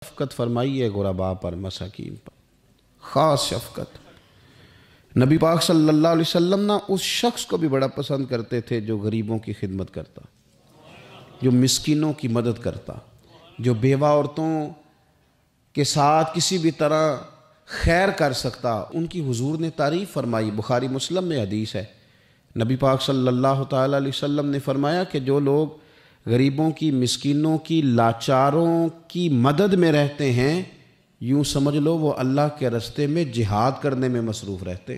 شفقت فرمائی ہے غرباء پر، مساکین پر، خاص شفقت۔ نبی پاک صلی اللہ علیہ وسلم نا اس شخص کو بھی بڑا پسند کرتے تھے جو غریبوں کی خدمت کرتا، جو مسکینوں کی مدد کرتا، جو بیوہ عورتوں کے ساتھ کسی بھی طرح خیر کر سکتا، ان کی حضور نے تعریف فرمائی۔ بخاری مسلم میں حدیث ہے، نبی پاک صلی اللہ تعالیٰ علیہ وسلم نے فرمایا کہ جو لوگ غریبوں کی، مسکینوں کی، لاچاروں کی مدد میں رہتے ہیں، یوں سمجھ لو وہ اللہ کے راستے میں جہاد کرنے میں مصروف رہتے۔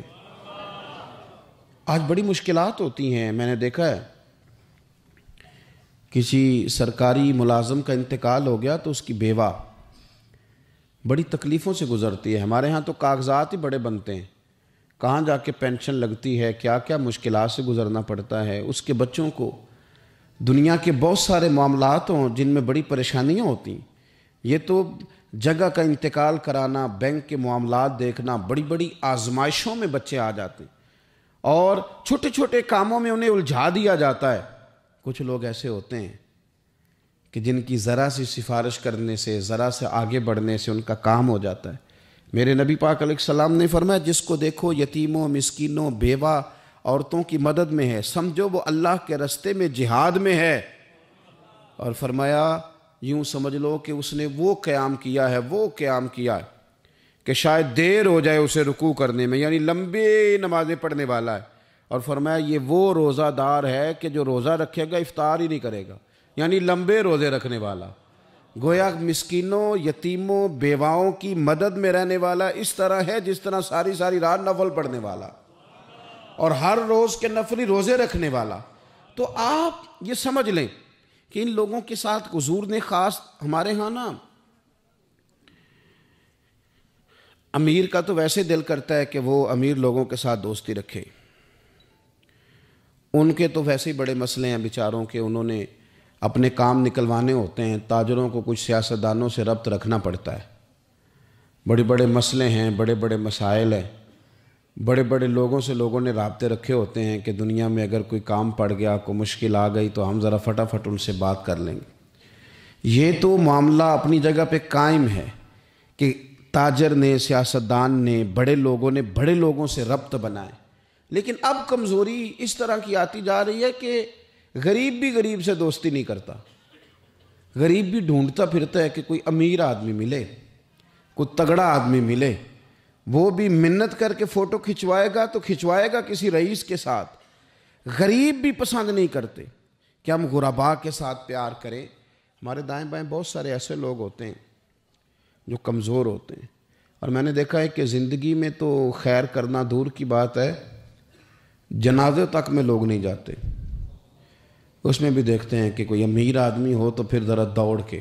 آج بڑی مشکلات ہوتی ہیں، میں نے دیکھا ہے کسی سرکاری ملازم کا انتقال ہو گیا تو اس کی بیوہ بڑی تکلیفوں سے گزرتی ہے۔ ہمارے ہاں تو کاغذات ہی بڑے بنتے ہیں، کہاں جا کے پینشن لگتی ہے، کیا کیا مشکلات سے گزرنا پڑتا ہے۔ اس کے بچوں کو دنیا کے بہت سارے معاملات ہوں جن میں بڑی پریشانیاں ہوتی ہیں۔ یہ تو جگہ کا انتقال کرانا، بینک کے معاملات دیکھنا، بڑی بڑی آزمائشوں میں بچے آ جاتے ہیں اور چھوٹے چھوٹے کاموں میں انہیں الجھا دیا جاتا ہے۔ کچھ لوگ ایسے ہوتے ہیں کہ جن کی ذرا سی سفارش کرنے سے، ذرا سے آگے بڑھنے سے ان کا کام ہو جاتا ہے۔ میرے نبی پاک علیہ السلام نے فرمایا جس کو دیکھو یتیموں، مسکینوں، بیوہ عورتوں کی مدد میں ہے، سمجھو وہ اللہ کے راستے میں جہاد میں ہے، اور فرمایا یوں سمجھ لو کہ اس نے وہ قیام کیا ہے کہ شاید دیر ہو جائے اسے رکوع کرنے میں، یعنی لمبی نمازیں پڑھنے والا ہے۔ اور فرمایا یہ وہ روزہ دار ہے کہ جو روزہ رکھے گا افطار ہی نہیں کرے گا، یعنی لمبے روزے رکھنے والا۔ گویا مسکینوں، یتیموں، بیواؤں کی مدد میں رہنے والا اس طرح ہے جس طرح ساری ساری رات نفل پڑھنے والا اور ہر روز کے نفلی روزے رکھنے والا۔ تو آپ یہ سمجھ لیں کہ ان لوگوں کے ساتھ حضور نے خاص، ہمارے ہاں نا امیر کا تو ویسے دل کرتا ہے کہ وہ امیر لوگوں کے ساتھ دوستی رکھے، ان کے تو ویسے ہی بڑے مسئلے ہیں بیچاروں کے، انہوں نے اپنے کام نکلوانے ہوتے ہیں، تاجروں کو کچھ سیاستدانوں سے ربط رکھنا پڑتا ہے، بڑے بڑے مسئلے ہیں، بڑے بڑے مسائل ہیں، بڑے بڑے لوگوں سے لوگوں نے رابطے رکھے ہوتے ہیں کہ دنیا میں اگر کوئی کام پڑ گیا، کوئی مشکل آ گئی تو ہم ذرا فٹافٹ ان سے بات کر لیں گے۔ یہ تو معاملہ اپنی جگہ پہ قائم ہے کہ تاجر نے، سیاستدان نے، بڑے لوگوں نے بڑے لوگوں سے ربط بنائے، لیکن اب کمزوری اس طرح کی آتی جا رہی ہے کہ غریب بھی غریب سے دوستی نہیں کرتا، غریب بھی ڈھونڈتا پھرتا ہے کہ کوئی امیر آدمی ملے، کوئی تگڑا آدمی ملے، وہ بھی منت کر کے فوٹو کھچوائے گا تو کھچوائے گا کسی رئیس کے ساتھ۔ غریب بھی پسند نہیں کرتے کہ ہم غرباء کے ساتھ پیار کریں۔ ہمارے دائیں بائیں بہت سارے ایسے لوگ ہوتے ہیں جو کمزور ہوتے ہیں، اور میں نے دیکھا ہے کہ زندگی میں تو خیر کرنا دور کی بات ہے، جنازے تک میں لوگ نہیں جاتے۔ اس میں بھی دیکھتے ہیں کہ کوئی امیر آدمی ہو تو پھر ذرا دوڑ کے،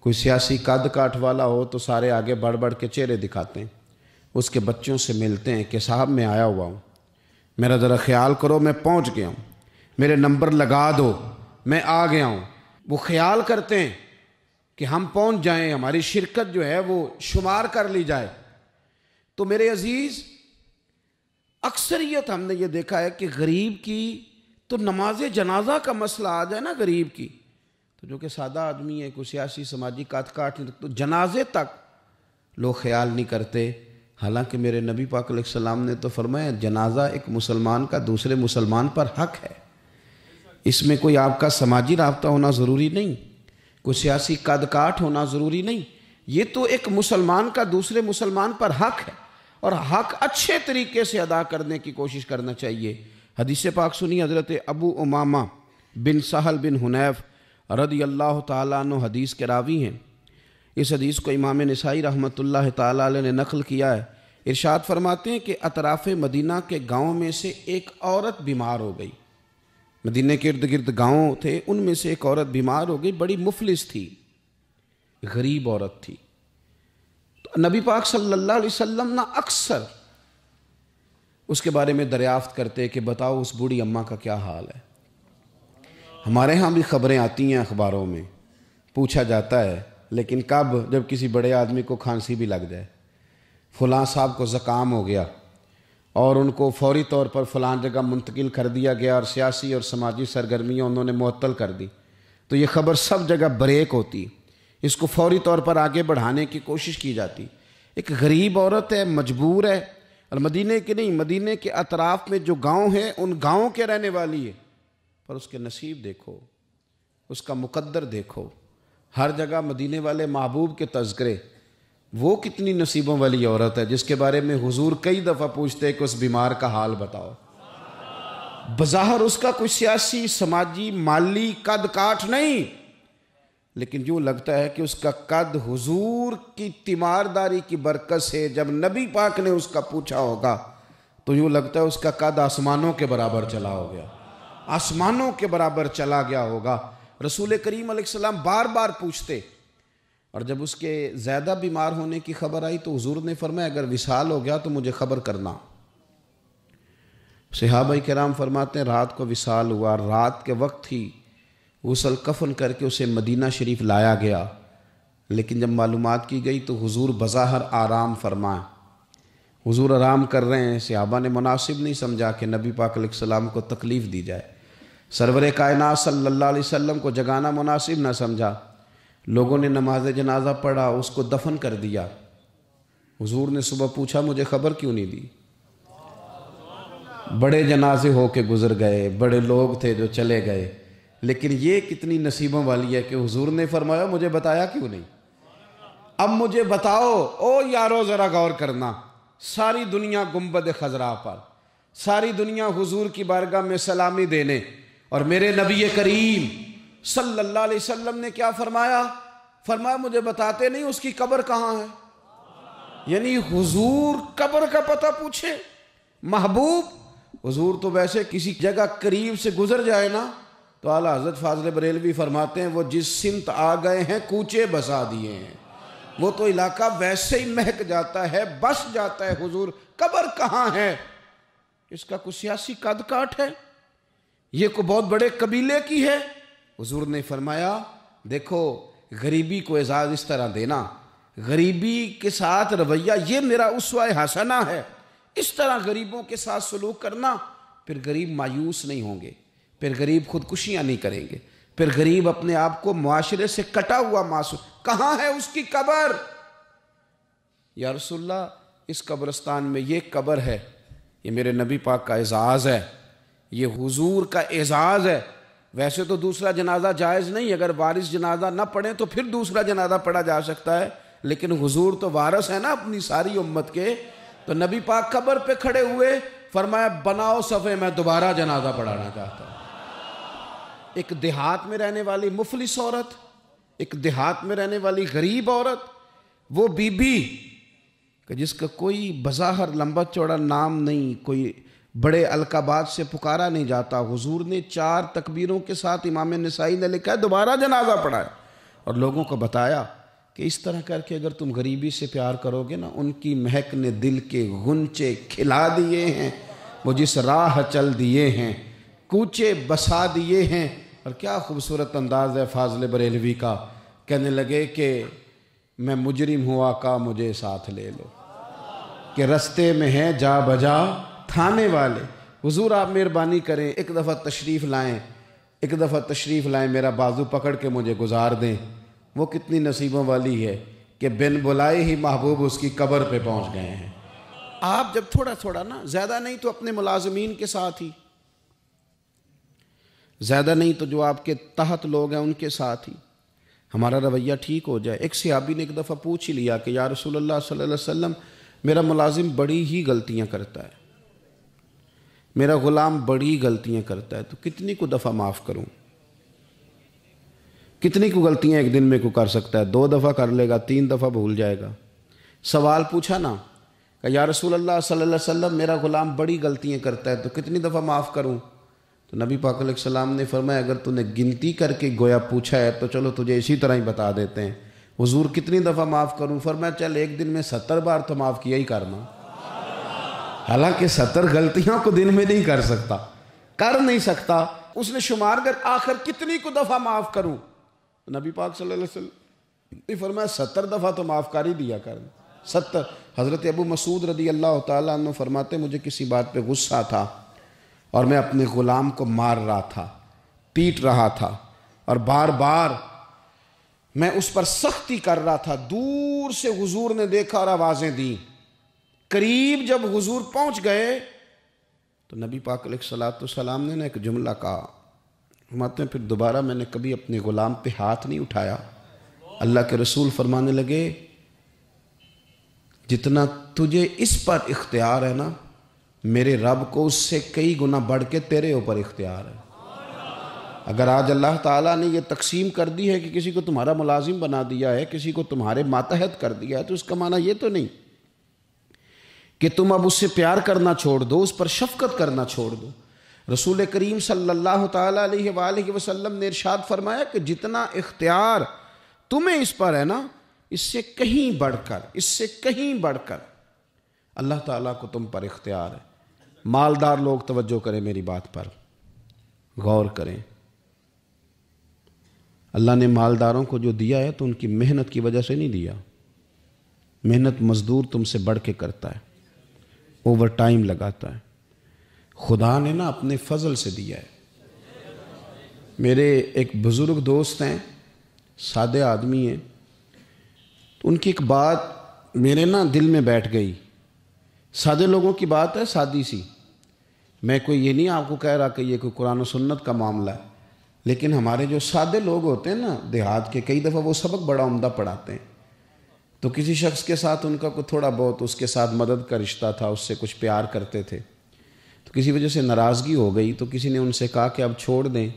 کوئی سیاسی قد کاٹ والا ہو تو سارے آگے بڑھ بڑھ کے چہرے دکھاتے ہیں، اس کے بچوں سے ملتے ہیں کہ صاحب میں آیا ہوا ہوں، میرا ذرا خیال کرو، میں پہنچ گیا ہوں، میرے نمبر لگا دو، میں آ گیا ہوں۔ وہ خیال کرتے ہیں کہ ہم پہنچ جائیں، ہماری شرکت جو ہے وہ شمار کر لی جائے۔ تو میرے عزیز، اکثریت ہم نے یہ دیکھا ہے کہ غریب کی تو نماز جنازہ کا مسئلہ آ جائے نا غریب کی، تو جو کہ سادہ آدمی ہے، کوئی سیاسی سماجی کاٹ نہیں، تو جنازے تک لوگ خیال نہیں کرتے۔ حالانکہ میرے نبی پاک علیہ السلام نے تو فرمایا جنازہ ایک مسلمان کا دوسرے مسلمان پر حق ہے، اس میں کوئی آپ کا سماجی رابطہ ہونا ضروری نہیں، کوئی سیاسی قد کاٹ ہونا ضروری نہیں، یہ تو ایک مسلمان کا دوسرے مسلمان پر حق ہے، اور حق اچھے طریقے سے ادا کرنے کی کوشش کرنا چاہیے۔ حدیث پاک سنی، حضرت ابو امامہ بن سہل بن حنیف رضی اللہ تعالیٰ عنہ حدیث کے راوی ہیں۔ اس حدیث کو امام نسائی رحمۃ اللہ تعالیٰ علیہ نے نقل کیا ہے۔ ارشاد فرماتے ہیں کہ اطراف مدینہ کے گاؤں میں سے ایک عورت بیمار ہو گئی، مدینہ کے ارد گرد گاؤں تھے، ان میں سے ایک عورت بیمار ہو گئی، بڑی مفلس تھی، غریب عورت تھی۔ تو نبی پاک صلی اللہ علیہ وسلم نا اکثر اس کے بارے میں دریافت کرتے کہ بتاؤ اس بوڑھی اماں کا کیا حال ہے۔ ہمارے ہاں بھی خبریں آتی ہیں اخباروں میں، پوچھا جاتا ہے، لیکن کب؟ جب کسی بڑے آدمی کو کھانسی بھی لگ جائے، فلاں صاحب کو زکام ہو گیا اور ان کو فوری طور پر فلاں جگہ منتقل کر دیا گیا اور سیاسی اور سماجی سرگرمیاں انہوں نے معطل کر دی، تو یہ خبر سب جگہ بریک ہوتی۔ اس کو فوری طور پر آگے بڑھانے کی کوشش کی جاتی. ایک غریب عورت ہے، مجبور ہے، اور مدینے کے نہیں، مدینے کے اطراف میں جو گاؤں ہیں ان گاؤں کے رہنے والی ہے، پر اس کے نصیب دیکھو، اس کا مقدر دیکھو. ہر جگہ مدینے والے محبوب کے تذکرے. وہ کتنی نصیبوں والی عورت ہے جس کے بارے میں حضور کئی دفعہ پوچھتے کہ اس بیمار کا حال بتاؤ. بظاہر اس کا کوئی سیاسی، سماجی، مالی قد کاٹ نہیں، لیکن یوں لگتا ہے کہ اس کا قد حضور کی تیمارداری کی برکت سے، جب نبی پاک نے اس کا پوچھا ہوگا تو یوں لگتا ہے اس کا قد آسمانوں کے برابر چلا ہو گیا، آسمانوں کے برابر چلا گیا ہوگا. رسول کریم علیہ السلام بار بار پوچھتے، اور جب اس کے زیادہ بیمار ہونے کی خبر آئی تو حضور نے فرمایا اگر وصال ہو گیا تو مجھے خبر کرنا. صحابہ کرام فرماتے ہیں رات کو وصال ہوا، رات کے وقت ہی غسل کفن کر کے اسے مدینہ شریف لایا گیا، لیکن جب معلومات کی گئی تو حضور بظاہر آرام فرمائے. حضور آرام کر رہے ہیں، صحابہ نے مناسب نہیں سمجھا کہ نبی پاک علیہ السلام کو تکلیف دی جائے. سرور کائنات صلی اللہ علیہ وسلم کو جگانا مناسب نہ سمجھا. لوگوں نے نماز جنازہ پڑھا، اس کو دفن کر دیا. حضور نے صبح پوچھا مجھے خبر کیوں نہیں دی؟ بڑے جنازے ہو کے گزر گئے، بڑے لوگ تھے جو چلے گئے، لیکن یہ کتنی نصیبوں والی ہے کہ حضور نے فرمایا مجھے بتایا کیوں نہیں؟ اب مجھے بتاؤ. او یارو ذرا غور کرنا، ساری دنیا گنبد خضرا پر، ساری دنیا حضور کی بارگاہ میں سلامی دینے، اور میرے نبی کریم صلی اللہ علیہ وسلم نے کیا فرمایا؟ فرمایا مجھے بتاتے نہیں اس کی قبر کہاں ہے. یعنی حضور قبر کا پتہ پوچھے. محبوب حضور تو ویسے کسی جگہ قریب سے گزر جائے نا تو اعلیٰ حضرت فاضل بریلوی فرماتے ہیں وہ جس سمت آ گئے ہیں کوچے بسا دیے ہیں، وہ تو علاقہ ویسے ہی مہک جاتا ہے، بس جاتا ہے. حضور قبر کہاں ہے؟ اس کا کوئی سیاسی قد کاٹ ہے؟ یہ کوئی بہت بڑے قبیلے کی ہے؟ حضور نے فرمایا دیکھو غریبی کو اعزاز اس طرح دینا، غریبی کے ساتھ رویہ یہ میرا اسوہ حسنہ ہے. اس طرح غریبوں کے ساتھ سلوک کرنا، پھر غریب مایوس نہیں ہوں گے، پھر غریب خودکشیاں نہیں کریں گے، پھر غریب اپنے آپ کو معاشرے سے کٹا ہوا محسوس. کہاں ہے اس کی قبر؟ یا رسول اللہ اس قبرستان میں یہ قبر ہے. یہ میرے نبی پاک کا اعزاز ہے، یہ حضور کا اعزاز ہے. ویسے تو دوسرا جنازہ جائز نہیں، اگر وارث جنازہ نہ پڑھیں تو پھر دوسرا جنازہ پڑھا جا سکتا ہے، لیکن حضور تو وارث ہے نا اپنی ساری امت کے. تو نبی پاک قبر پہ کھڑے ہوئے، فرمایا بناؤ صفے، میں دوبارہ جنازہ پڑھانا چاہتا ہوں. ایک دیہات میں رہنے والی مفلس عورت، ایک دیہات میں رہنے والی غریب عورت، وہ بی بی کہ جس کا کوئی بظاہر لمبا چوڑا نام نہیں، کوئی بڑے القابات سے پکارا نہیں جاتا. حضور نے 4 تکبیروں کے ساتھ امام نسائی نے لکھا ہے دوبارہ جنازہ پڑھایا، اور لوگوں کو بتایا کہ اس طرح کر کے اگر تم غریبی سے پیار کرو گے نا، ان کی مہک نے دل کے غنچے کھلا دیے ہیں، وہ جس راہ چل دیے ہیں کوچے بسا دیے ہیں. اور کیا خوبصورت انداز ہے فاضل بریلوی کا، کہنے لگے کہ میں مجرم ہوا کا مجھے ساتھ لے لو، کہ رستے میں ہیں جا بجا تھانے والے. حضور آپ مہربانی کریں، ایک دفعہ تشریف لائیں، ایک دفعہ تشریف لائیں، میرا بازو پکڑ کے مجھے گزار دیں. وہ کتنی نصیبوں والی ہے کہ بن بلائے ہی محبوب اس کی قبر پہ پہنچ گئے ہیں. آپ جب تھوڑا تھوڑا نا، زیادہ نہیں تو اپنے ملازمین کے ساتھ ہی، زیادہ نہیں تو جو آپ کے تحت لوگ ہیں ان کے ساتھ ہی ہمارا رویہ ٹھیک ہو جائے. ایک صحابی نے ایک دفعہ پوچھ ہی لیا کہ یا رسول اللہ صلی اللہ علیہ وسلم میرا ملازم بڑی ہی غلطیاں کرتا ہے، میرا غلام بڑی غلطیاں کرتا ہے، تو کتنی کو دفعہ معاف کروں؟ کتنی کو غلطیاں ایک دن میں کو کر سکتا ہے؟ 2 دفعہ کر لے گا، 3 دفعہ بھول جائے گا. سوال پوچھا نا کہ یا رسول اللہ صلی اللہ علیہ وسلم میرا غلام بڑی غلطیاں کرتا ہے تو کتنی دفعہ معاف کروں؟ تو نبی پاک علیہ السلام نے فرمایا اگر تو نے گنتی کر کے گویا پوچھا ہے تو چلو تجھے اسی طرح ہی بتا دیتے ہیں. حضور کتنی دفعہ معاف کروں؟ فرمایا چل ایک دن میں 70 بار تو معاف کیا ہی کرنا. حالانکہ 70 غلطیاں کو دن میں نہیں کر نہیں سکتا. اس نے شمار کر آخر کتنی کو دفعہ معاف کروں؟ نبی پاک صلی اللہ علیہ وسلم نے فرمایا 70 دفعہ تو معاف کر ہی دیا کرنا. 70. حضرت ابو مسعود رضی اللہ تعالیٰ عنہ فرماتے مجھے کسی بات پہ غصہ تھا اور میں اپنے غلام کو مار رہا تھا، پیٹ رہا تھا، اور بار بار میں اس پر سختی کر رہا تھا، دور سے حضور نے دیکھا اور آوازیں دیں، قریب جب حضور پہنچ گئے تو نبی پاک علیہ الصلوۃ والسلام نے ایک جملہ کہا، فرماتے ہیں پھر دوبارہ میں نے کبھی اپنے غلام پہ ہاتھ نہیں اٹھایا۔ اللہ کے رسول فرمانے لگے جتنا تجھے اس پر اختیار ہے نا، میرے رب کو اس سے کئی گنا بڑھ کے تیرے اوپر اختیار ہے۔ اگر آج اللہ تعالیٰ نے یہ تقسیم کر دی ہے کہ کسی کو تمہارا ملازم بنا دیا ہے، کسی کو تمہارے ماتحت کر دیا ہے، تو اس کا معنی یہ تو نہیں کہ تم اب اس سے پیار کرنا چھوڑ دو، اس پر شفقت کرنا چھوڑ دو۔ رسول کریم صلی اللہ تعالیٰ علیہ وآلہ وسلم نے ارشاد فرمایا کہ جتنا اختیار تمہیں اس پر ہے نا، اس سے کہیں بڑھ کر اللہ تعالیٰ کو تم پر اختیار ہے۔ مالدار لوگ توجہ کریں، میری بات پر غور کریں۔ اللہ نے مالداروں کو جو دیا ہے تو ان کی محنت کی وجہ سے نہیں دیا، محنت مزدور تم سے بڑھ کے کرتا ہے، اوور ٹائم لگاتا ہے، خدا نے نا اپنے فضل سے دیا ہے۔ میرے ایک بزرگ دوست ہیں، سادے آدمی ہیں، ان کی ایک بات میرے نا دل میں بیٹھ گئی۔ سادے لوگوں کی بات ہے، سادی سی، میں کوئی یہ نہیں آپ کو کہہ رہا کہ یہ کوئی قرآن و سنت کا معاملہ ہے، لیکن ہمارے جو سادے لوگ ہوتے ہیں نا دیہات کے، کئی دفعہ وہ سبق بڑا عمدہ پڑھاتے ہیں، تو کسی شخص کے ساتھ ان کا کوئی تھوڑا بہت اس کے ساتھ مدد کا رشتہ تھا، اس سے کچھ پیار کرتے تھے، تو کسی وجہ سے ناراضگی ہو گئی، تو کسی نے ان سے کہا کہ اب چھوڑ دیں،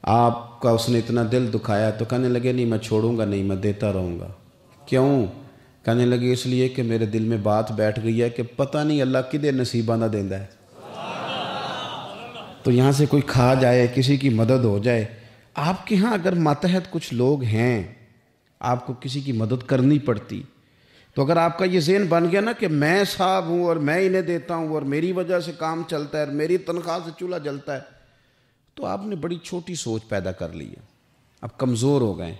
آپ کا اس نے اتنا دل دکھایا، تو کہنے لگے نہیں میں چھوڑوں گا نہیں، میں دیتا رہوں گا۔ کیوں؟ کہنے لگے اس لیے کہ میرے دل میں بات بیٹھ گئی ہے کہ پتہ نہیں اللہ کدے نصیبہ نہ دیندا ہے، تو یہاں سے کوئی کھا جائے، کسی کی مدد ہو جائے۔ آپ کے ہاں اگر ماتحت کچھ لوگ ہیں، آپ کو کسی کی مدد کرنی پڑتی، تو اگر آپ کا یہ ذہن بن گیا نا کہ میں صاحب ہوں اور میں انہیں دیتا ہوں اور میری وجہ سے کام چلتا ہے اور میری تنخواہ سے چولہا جلتا ہے، تو آپ نے بڑی چھوٹی سوچ پیدا کر لی ہے، اب کمزور ہو گئے۔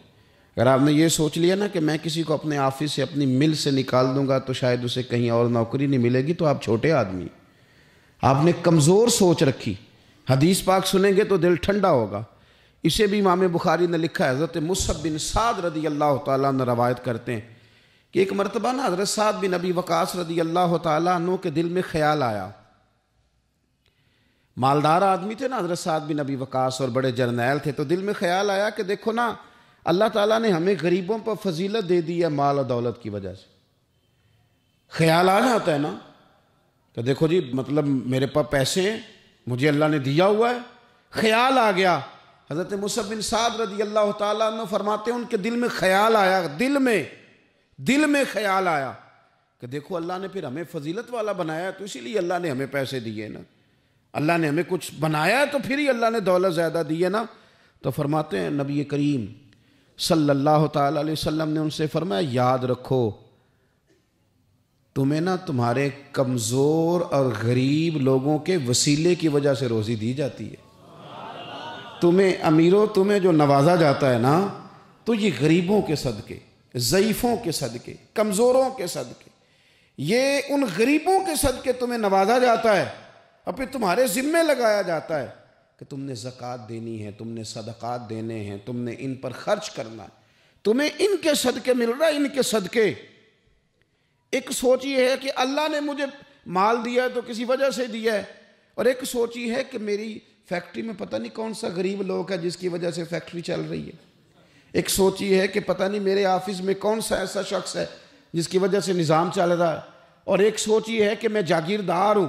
اگر آپ نے یہ سوچ لیا نا کہ میں کسی کو اپنے آفس سے اپنی مل سے نکال دوں گا تو شاید اسے کہیں اور نوکری نہیں ملے گی، تو آپ چھوٹے آدمی، آپ نے کمزور سوچ رکھی۔ حدیث پاک سنیں گے تو دل ٹھنڈا ہوگا۔ اسے بھی امام بخاری نے لکھا ہے، حضرت مصعب بن سعد رضی اللہ تعالیٰ عنہ روایت کرتے ہیں کہ ایک مرتبہ نا حضرت سعد بن ابی وقاص رضی اللہ تعالیٰ عنہ کے دل میں خیال آیا، مالدار آدمی تھے نا حضرت سعد بن ابی وقاص اور بڑے جرنیل تھے، تو دل میں خیال آیا کہ دیکھو نا اللہ تعالیٰ نے ہمیں غریبوں پر فضیلت دے دی ہے مال و دولت کی وجہ سے۔ خیال آ جاتا ہے نا کہ دیکھو جی مطلب میرے پاس پیسے ہیں، مجھے اللہ نے دیا ہوا ہے، خیال آ گیا۔ حضرت مصعب بن سعد رضی اللہ تعالیٰ عنہ فرماتے ہیں ان کے دل میں خیال آیا، دل میں خیال آیا کہ دیکھو اللہ نے پھر ہمیں فضیلت والا بنایا، تو اسی لیے اللہ نے ہمیں پیسے دیے نا، اللہ نے ہمیں کچھ بنایا تو پھر ہی اللہ نے دولت زیادہ دی ہے نا۔ تو فرماتے ہیں نبی کریم صلی اللہ تعالیٰ علیہ وسلم نے ان سے فرمایا یاد رکھو تمہیں نا تمہارے کمزور اور غریب لوگوں کے وسیلے کی وجہ سے روزی دی جاتی ہے۔ تمہیں امیروں تمہیں جو نوازا جاتا ہے نا، تو یہ غریبوں کے صدقے، ضعیفوں کے صدقے، کمزوروں کے صدقے، یہ ان غریبوں کے صدقے تمہیں نوازا جاتا ہے، اور پھر تمہارے ذمے لگایا جاتا ہے کہ تم نے زکوٰۃ دینی ہے، تم نے صدقات دینے ہیں، تم نے ان پر خرچ کرنا ہے، تمہیں ان کے صدقے مل رہا ہے، ان کے صدقے۔ ایک سوچ یہ ہے کہ اللہ نے مجھے مال دیا ہے تو کسی وجہ سے دیا ہے، اور ایک سوچ یہ ہے کہ میری فیکٹری میں پتہ نہیں کون سا غریب لوگ ہے جس کی وجہ سے فیکٹری چل رہی ہے، ایک سوچ یہ ہے کہ پتہ نہیں میرے آفس میں کون سا ایسا شخص ہے جس کی وجہ سے نظام چل رہا ہے، اور ایک سوچ یہ ہے کہ میں جاگیردار ہوں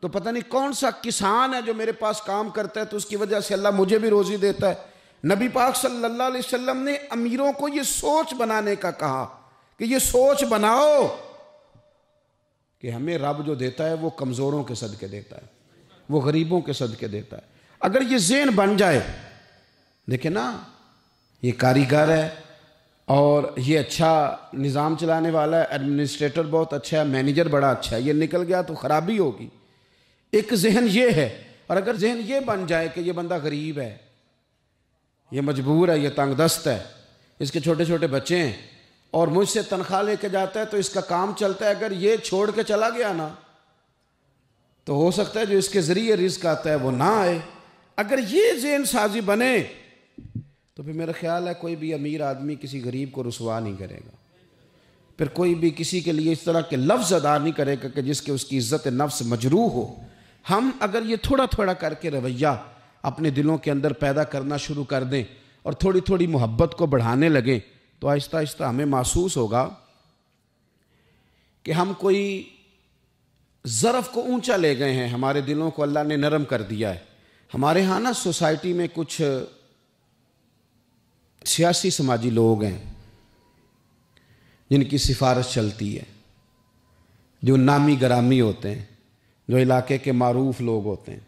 تو پتہ نہیں کون سا کسان ہے جو میرے پاس کام کرتا ہے تو اس کی وجہ سے اللہ مجھے بھی روزی دیتا ہے۔ نبی پاک صلی اللہ علیہ وسلم نے امیروں کو یہ سوچ بنانے کا کہا کہ یہ سوچ بناؤ کہ ہمیں رب جو دیتا ہے وہ کمزوروں کے صدقے دیتا ہے، وہ غریبوں کے صدقے دیتا ہے۔ اگر یہ ذہن بن جائے، دیکھیں نا یہ کاریگر ہے اور یہ اچھا نظام چلانے والا ہے، ایڈمنسٹریٹر بہت اچھا ہے، مینیجر بڑا اچھا ہے، یہ نکل گیا تو خرابی ہوگی۔ ایک ذہن یہ ہے، اور اگر ذہن یہ بن جائے کہ یہ بندہ غریب ہے، یہ مجبور ہے، یہ تنگ دست ہے، اس کے چھوٹے چھوٹے بچے ہیں اور مجھ سے تنخواہ لے کے جاتا ہے تو اس کا کام چلتا ہے، اگر یہ چھوڑ کے چلا گیا نا تو ہو سکتا ہے جو اس کے ذریعے رزق آتا ہے وہ نہ آئے۔ اگر یہ ذہن سازی بنے تو پھر میرا خیال ہے کوئی بھی امیر آدمی کسی غریب کو رسوا نہیں کرے گا، پھر کوئی بھی کسی کے لیے اس طرح کے لفظ ادا نہیں کرے گا کہ جس کے اس کی عزت نفس مجروح ہو۔ ہم اگر یہ تھوڑا تھوڑا کر کے رویہ اپنے دلوں کے اندر پیدا کرنا شروع کر دیں اور تھوڑی تھوڑی محبت کو بڑھانے لگیں تو آہستہ آہستہ ہمیں محسوس ہوگا کہ ہم کوئی ظرف کو اونچا لے گئے ہیں، ہمارے دلوں کو اللہ نے نرم کر دیا ہے۔ ہمارے ہاں نا سوسائٹی میں کچھ سیاسی سماجی لوگ ہیں جن کی سفارش چلتی ہے، جو نامی گرامی ہوتے ہیں، جو علاقے کے معروف لوگ ہوتے ہیں،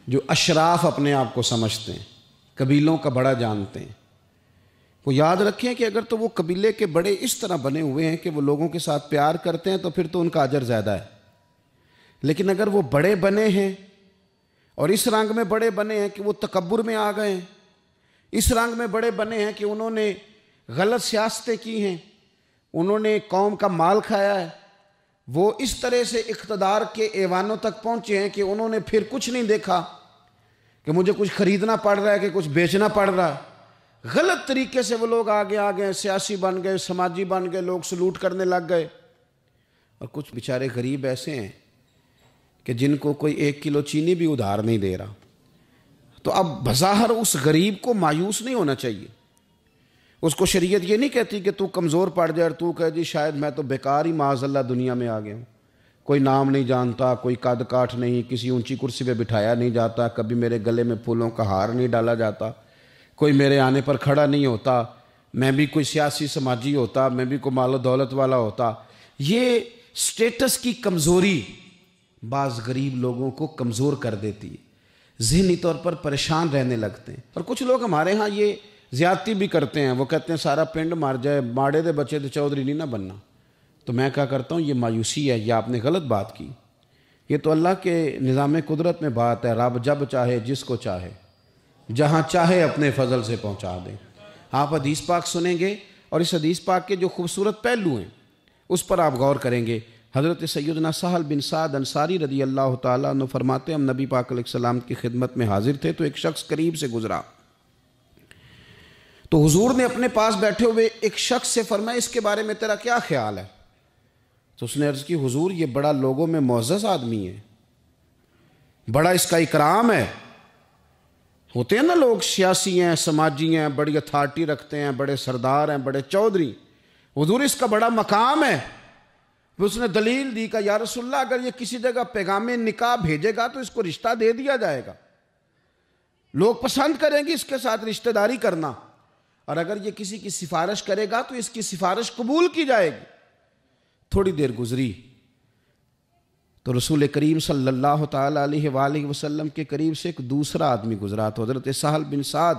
جو اشراف اپنے آپ کو سمجھتے ہیں، قبیلوں کا بڑا جانتے ہیں۔ وہ یاد رکھیں کہ اگر تو وہ قبیلے کے بڑے اس طرح بنے ہوئے ہیں کہ وہ لوگوں کے ساتھ پیار کرتے ہیں تو پھر تو ان کا اجر زیادہ ہے، لیکن اگر وہ بڑے بنے ہیں اور اس رنگ میں بڑے بنے ہیں کہ وہ تکبر میں آ گئے ہیں، اس رنگ میں بڑے بنے ہیں کہ انہوں نے غلط سیاستیں کی ہیں، انہوں نے قوم کا مال کھایا ہے، وہ اس طرح سے اقتدار کے ایوانوں تک پہنچے ہیں کہ انہوں نے پھر کچھ نہیں دیکھا کہ مجھے کچھ خریدنا پڑ رہا ہے کہ کچھ بیچنا پڑ رہا ہے۔ غلط طریقے سے وہ لوگ آگے سیاسی بن گئے، سماجی بن گئے، لوگ سلوٹ کرنے لگ گئے۔ اور کچھ بیچارے غریب ایسے ہیں کہ جن کو کوئی 1 کلو چینی بھی ادھار نہیں دے رہا۔ تو اب بظاہر اس غریب کو مایوس نہیں ہونا چاہیے، اس کو شریعت یہ نہیں کہتی کہ تو کمزور پڑ جائے اور تو کہے جی شاید میں تو بیکار ہی معاذ اللہ دنیا میں آ گیا ہوں، کوئی نام نہیں جانتا، کوئی قد کاٹ نہیں، کسی اونچی کرسی پہ بٹھایا نہیں جاتا، کبھی میرے گلے میں پھولوں کا ہار نہیں ڈالا جاتا، کوئی میرے آنے پر کھڑا نہیں ہوتا، میں بھی کوئی سیاسی سماجی ہوتا، میں بھی کوئی مال و دولت والا ہوتا۔ یہ سٹیٹس کی کمزوری بعض غریب لوگوں کو کمزور کر دیتی ہے، ذہنی طور پر پریشان رہنے لگتے ہیں۔ اور کچھ لوگ ہمارے ہاں یہ زیادتی بھی کرتے ہیں، وہ کہتے ہیں سارا پنڈ مار جائے، ماڑے دے بچے تو چودھری نہیں نہ بننا۔ تو میں کیا کرتا ہوں، یہ مایوسی ہے، یہ آپ نے غلط بات کی۔ یہ تو اللہ کے نظام قدرت میں بات ہے، رب جب چاہے جس کو چاہے جہاں چاہے اپنے فضل سے پہنچا دے۔ آپ حدیث پاک سنیں گے اور اس حدیث پاک کے جو خوبصورت پہلو ہیں اس پر آپ غور کریں گے۔ حضرت سیدنا سہل بن سعد انصاری رضی اللہ تعالیٰ عنہ فرماتے ہیں ہم نبی پاک علیہ السلام کی خدمت میں حاضر تھے تو ایک شخص قریب سے گزرا، تو حضور نے اپنے پاس بیٹھے ہوئے ایک شخص سے فرمایا اس کے بارے میں تیرا کیا خیال ہے؟ تو اس نے عرض کی حضور یہ بڑا لوگوں میں معزز آدمی ہے، بڑا اس کا اکرام ہے۔ ہوتے ہیں نا لوگ سیاسی ہیں، سماجی ہیں، بڑی اتھارٹی رکھتے ہیں، بڑے سردار ہیں، بڑے چودھری، حضور اس کا بڑا مقام ہے۔ اس نے دلیل دی کہ یا رسول اللہ اگر یہ کسی جگہ پیغام نکاح بھیجے گا تو اس کو رشتہ دے دیا جائے گا، لوگ پسند کریں گے اس کے ساتھ رشتہ داری کرنا، اور اگر یہ کسی کی سفارش کرے گا تو اس کی سفارش قبول کی جائے گی۔ تھوڑی دیر گزری تو رسول کریم صلی اللہ تعالیٰ علیہ وآلہ وسلم کے قریب سے ایک دوسرا آدمی گزرا، تو حضرت سہل بن سعد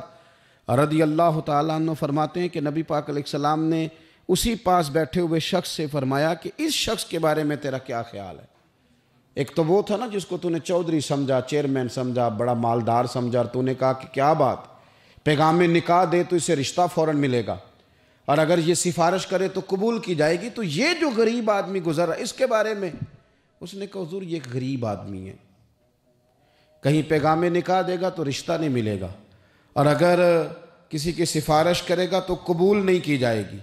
رضی اللہ تعالیٰ عنہ فرماتے ہیں کہ نبی پاک علیہ السلام نے اسی پاس بیٹھے ہوئے شخص سے فرمایا کہ اس شخص کے بارے میں تیرا کیا خیال ہے؟ ایک تو وہ تھا نا جس کو تو نے چودھری سمجھا، چیئرمین سمجھا، بڑا مالدار سمجھا، اور تو نے کہا کہ کیا بات، پیغام نکاح دے تو اسے رشتہ فوراً ملے گا، اور اگر یہ سفارش کرے تو قبول کی جائے گی۔ تو یہ جو غریب آدمی گزرا اس کے بارے میں اس نے کہا حضور یہ ایک غریب آدمی ہے، کہیں پیغام نکاح دے گا تو رشتہ نہیں ملے گا، اور اگر کسی کی سفارش کرے گا تو قبول نہیں کی جائے گی۔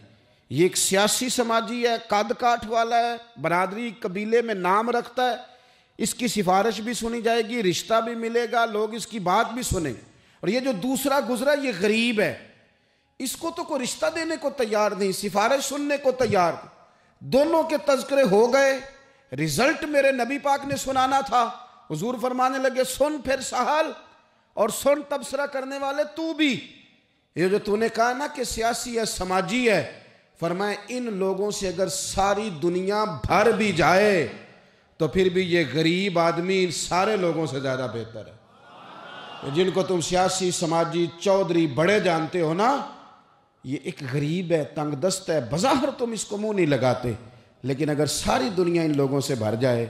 یہ ایک سیاسی سماجی ہے، قد کاٹ والا ہے، برادری قبیلے میں نام رکھتا ہے، اس کی سفارش بھی سنی جائے گی، رشتہ بھی ملے گا، لوگ اس کی بات بھی سنیں گے۔ اور یہ جو دوسرا گزرا یہ غریب ہے، اس کو تو کوئی رشتہ دینے کو تیار نہیں، سفارش سننے کو تیار نہیں۔ دونوں کے تذکرے ہو گئے، رزلٹ میرے نبی پاک نے سنانا تھا۔ حضور فرمانے لگے سن پھر سہل، اور سن تبصرہ کرنے والے تو بھی، یہ جو تو نے کہا نا کہ سیاسی ہے، سماجی ہے، فرمائے ان لوگوں سے اگر ساری دنیا بھر بھی جائے تو پھر بھی یہ غریب آدمی ان سارے لوگوں سے زیادہ بہتر ہے۔ جن کو تم سیاسی، سماجی، چودھری بڑے جانتے ہو نا، یہ ایک غریب ہے، تنگ دست ہے، بظاہر تم اس کو منہ نہیں لگاتے، لیکن اگر ساری دنیا ان لوگوں سے بھر جائے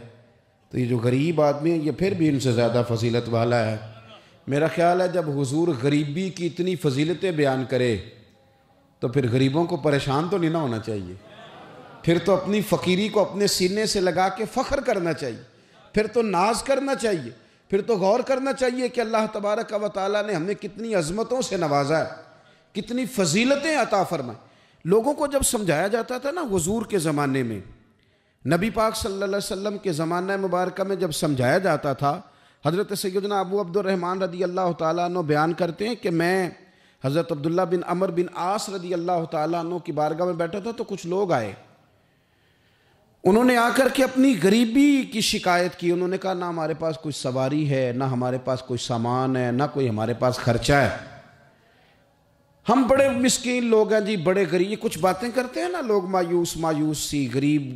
تو یہ جو غریب آدمی ہے یہ پھر بھی ان سے زیادہ فضیلت والا ہے۔ میرا خیال ہے جب حضور غریبی کی اتنی فضیلتیں بیان کرے تو پھر غریبوں کو پریشان تو نہیں نہ ہونا چاہیے، پھر تو اپنی فقیری کو اپنے سینے سے لگا کے فخر کرنا چاہیے، پھر تو ناز کرنا چاہیے۔ پھر تو غور کرنا چاہیے کہ اللہ تبارک و تعالیٰ نے ہمیں کتنی عظمتوں سے نوازا ہے، کتنی فضیلتیں عطا فرمائیں۔ لوگوں کو جب سمجھایا جاتا تھا نا حضور کے زمانے میں، نبی پاک صلی اللہ علیہ وسلم کے زمانہ مبارکہ میں جب سمجھایا جاتا تھا، حضرت سیدنا ابو عبد الرحمن رضی اللہ تعالیٰ عنہ بیان کرتے ہیں کہ میں حضرت عبداللہ بن عمر بن عاص رضی اللہ تعالیٰ عنہ کی بارگاہ میں بیٹھا تھا تو کچھ لوگ آئے، انہوں نے آ کر کے اپنی غریبی کی شکایت کی۔ انہوں نے کہا نہ ہمارے پاس کوئی سواری ہے، نہ ہمارے پاس کوئی سامان ہے، نہ کوئی ہمارے پاس خرچہ ہے، ہم بڑے مسکین لوگ ہیں جی، بڑے غریب۔ یہ کچھ باتیں کرتے ہیں نا لوگ، مایوس سی، غریب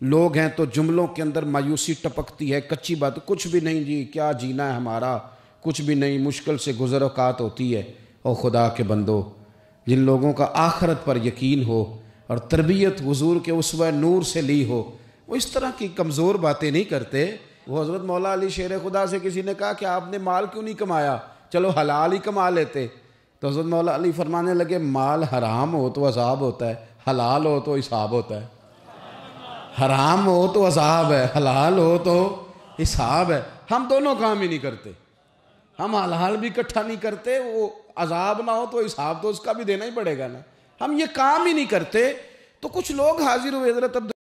لوگ ہیں تو جملوں کے اندر مایوسی ٹپکتی ہے، کچی بات، کچھ بھی نہیں جی، کیا جینا ہے ہمارا، کچھ بھی نہیں، مشکل سے گزر اوقات ہوتی ہے۔ او خدا کے بندو، جن لوگوں کا آخرت پر یقین ہو اور تربیت حضور کے اسوہ نور سے لی ہو، وہ اس طرح کی کمزور باتیں نہیں کرتے۔ وہ حضرت مولا علی شیر خدا سے کسی نے کہا کہ آپ نے مال کیوں نہیں کمایا، چلو حلال ہی کما لیتے۔ تو حضرت مولا علی فرمانے لگے مال حرام ہو تو عذاب ہوتا ہے، حلال ہو تو حساب ہوتا ہے۔ حرام ہو تو عذاب ہے، حلال ہو تو حساب ہے۔ ہم دونوں کام ہی نہیں کرتے، ہم حلال بھی اکٹھا نہیں کرتے، وہ عذاب نہ ہو تو حساب تو اس کا بھی دینا ہی پڑے گا نا، ہم یہ کام ہی نہیں کرتے۔ تو کچھ لوگ حاضر ہوئے حضرت